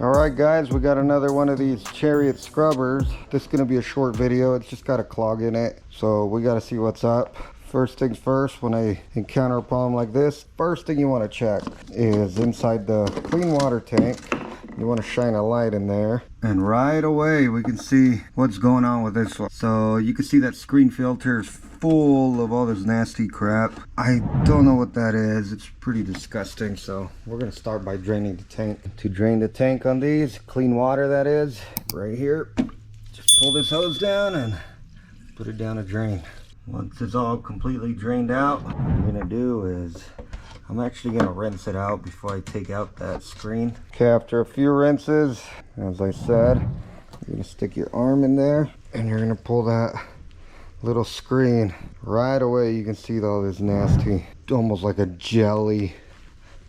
Alright guys, we got another one of these Chariot scrubbers. This is going to be a short video. It's just got a clog in it, so we got to see what's up. First things first, when I encounter a problem like this, first thing you want to check is inside the clean water tank. You want to shine a light in there, and right away we can see what's going on with this one. So you can see that screen filter is full of all this nasty crap. I don't know what that is. It's pretty disgusting. So we're going to start by draining the tank. To drain the tank on these, clean water that is, right here, just pull this hose down and put it down a drain. Once it's all completely drained out, what I'm going to do is I'm actually going to rinse it out before I take out that screen. Okay, after a few rinses, as I said, you're going to stick your arm in there and you're going to pull that little screen. Right away you can see all this nasty, almost like a jelly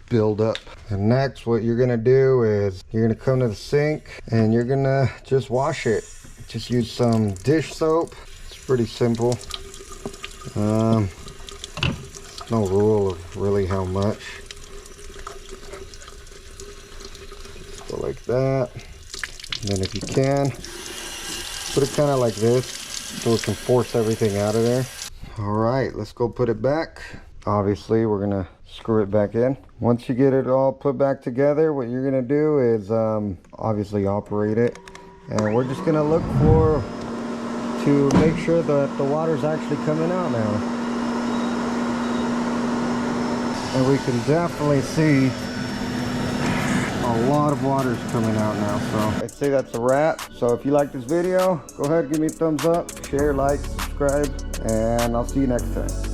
buildup. And next what you're going to do is you're going to come to the sink and you're going to just wash it. Just use some dish soap. It's pretty simple. No rule of really how much. Just go like that, and then if you can, put it kind of like this so it can force everything out of there. All right, let's go put it back. Obviously we're gonna screw it back in. Once you get it all put back together, what you're gonna do is obviously operate it, and we're just gonna look to make sure that the water's actually coming out now. And we can definitely see a lot of water is coming out now. So I'd say that's a wrap. So if you like this video, go ahead, give me a thumbs up, share, like, subscribe, and I'll see you next time.